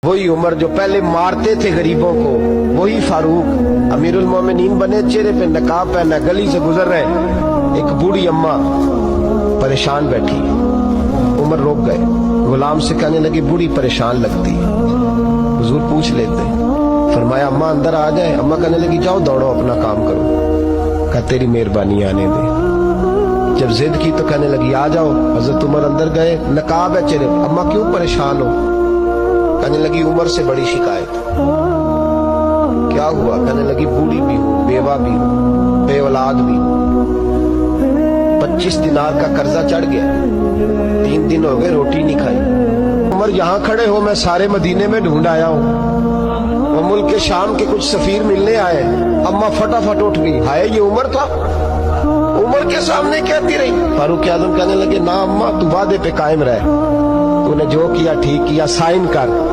वही उमर जो पहले मारते थे गरीबों को, वही फारूक अमीरुल मोमिनीन बने, चेहरे पे नकाब पहना, गली से गुजर रहे, एक बूढ़ी अम्मा परेशान बैठी। उमर रोक गए, गुलाम से कहने लगी बूढ़ी परेशान लगती है, हुजूर पूछ लेते। फरमाया अम्मा अंदर आ जाए। अम्मा कहने लगी जाओ दौड़ो अपना काम करो। कहा तेरी मेहरबानी आने दे। जब जिद की तो कहने लगी आ जाओ। हजरत उमर अंदर गए, नकाब है चेहरे। अम्मा क्यों परेशान हो? कहने लगी उमर से बड़ी शिकायत। क्या हुआ? कहने लगी बूढ़ी भी हूँ, बेवा भी हूँ, बे औलाद भी हूँ, 25 दिनार का कर्जा चढ़ गया, 3 दिन हो गए रोटी नहीं खाई। उमर यहाँ खड़े हो, मैं सारे मदीने में ढूंढ आया हूँ, वो मुल्क के शाम के कुछ सफीर मिलने आए। अम्मा फटाफट उठ गई, हाय ये उमर था? उमर के सामने कहती रही। फारूक आजम कहने लगे ना अम्मा, तू वादे पे कायम रहे, तूने जो किया ठीक किया, साइन कर।